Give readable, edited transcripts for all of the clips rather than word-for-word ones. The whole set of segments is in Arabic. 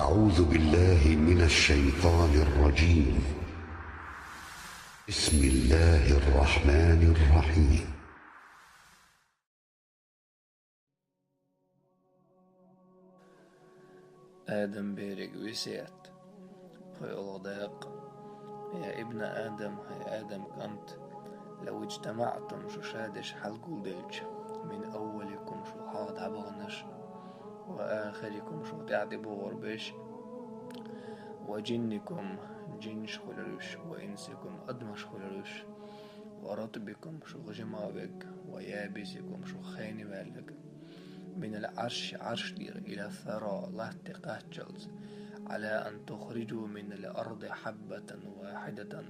أعوذ بالله من الشيطان الرجيم. بسم الله الرحمن الرحيم. آدم بيرق وسيت في الغداق. يا ابن آدم هي آدم كنت لو اجتمعتم شو شادش حلقوا دلج من أولكم شو حاض عبغنش وآخركم شو تعدبوا غربش وجنكم جنش خلرش وإنسكم أدمش خلرش ورطبكم شو جماوك ويابسكم شو خيني بالك من العرش عرش دير إلى الثرى لا تقاتشلز على أن تخرجوا من الأرض حبة واحدة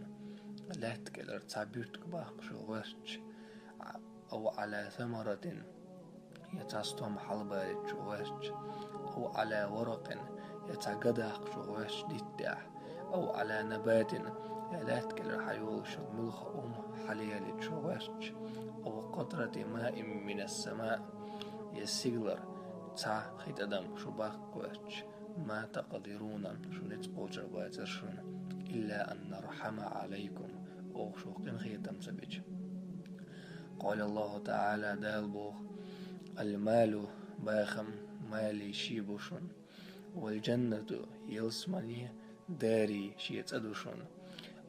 لا تكلر تعبيرتك باق شو غرش أو على ثمرة يتعستم حلبة شو غرش أو على ورق يتعقدق شو غرش ديتاح أو على نبات لا تكلر حيول شو ملخ حليل شو غرش أو قطرة ماء من السماء يسيغلر تا خيت أدم شو باقوش ما تقدرون شو نتقوجر باترشون إلا أن نرحم عليكم أو شو قن خيتم سبج. قال الله تعالى دالبوغ المال باخم مالي شيبوشون والجنة يلسمني داري شيت أدوشون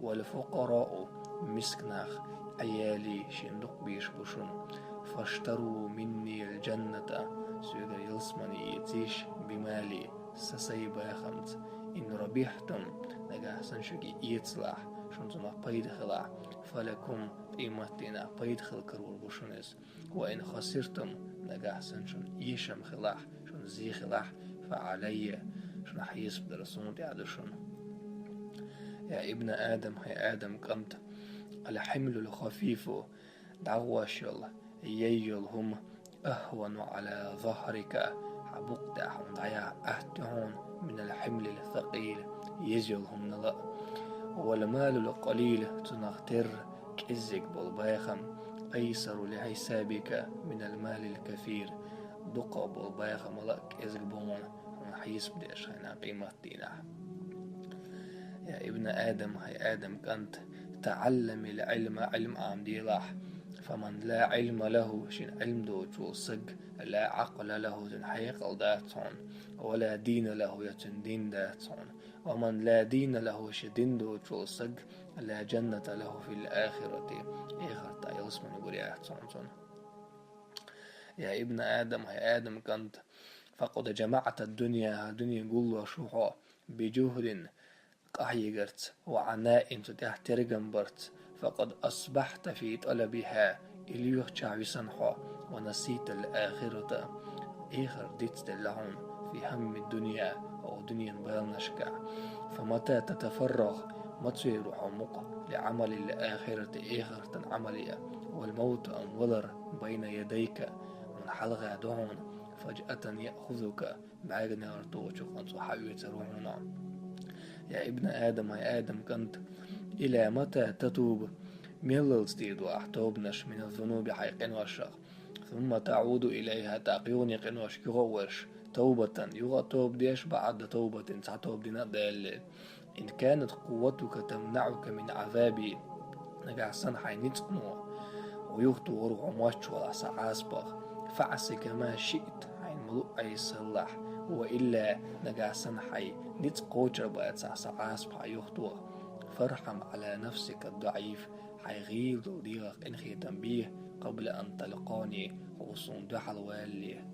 والفقراء مسكناخ عيالي شندق بيشبوشون فاشتروا مني الجنة سيدا يلسمني يتيش بمالي سسيبا خمت إن ربيحتم نجا سنشكي يتصلح شنتنا بيد خلع فلكم قيمتنا بيد خل كرور بوشنس وإن خسرتم نجا سنشن يشم خلع شن زي خلع فعلي شن حيس بدرسون تعدشون. يا ابن آدم هي آدم كنت الحمل الخفيف دعواشل ييلهم أهون على ظهرك حبقت أحون ضياع أهتهون من الحمل الثقيل يجلهم نلا والمال القليل تنغتر كزك بالباخم أيسر لحسابك من المال الكثير دقا بالباخم لك إزك بون حيس بديش هنا قيمة دينا. يا ابن آدم هي آدم كنت تعلم العلم علم عام ديلاح فمن لا علم له شن علم دو توصق لا عقل له تنحيق داتون ولا دين له يتن دين داتون ومن لا دين له شدين دو توصق لا جنة له في الآخرة إخر تايلس من برياتون. يا ابن آدم هي آدم كنت فقد جمعت الدنيا قل شوحا بجهد قحيقرت وعناء تتح ترقنبرت فقد أصبحت في طلبها إليوخ شعبي صنحا ونسيت الآخرة إخر ديت اللعون في هم الدنيا أو دنيا بالنشكع فمتى تتفرغ متصير حمق لعمل الآخرة إخر تنعمليا والموت أنولر بين يديك من حلغة دعون فجأة يأخذك بعجنا ارتوشك أنت حبيبة روحنا. يا ابن آدم يا آدم كنت إلى متى تتوب ميللز ديد وأحتوبنش من الذنوب حيقن وشق ثم تعود إليها تاقيون يقن وشكغوش توبة يغتوب ديش بعد توبة تعتوب دينا دال إن كانت قوتك تمنعك من عذابي نجع صنحي نتقنو ويغتو غرغ موش ولا سعاسبغ فعس كما شئت عين ملوء أي صلاح وإلا نجع صنحي نتقوجر بأت سعاس بحيوختوه فارحم على نفسك الضعيف حيغيظ ديغك إن خيتم بيه قبل أن تلقاني وصون دحل والي.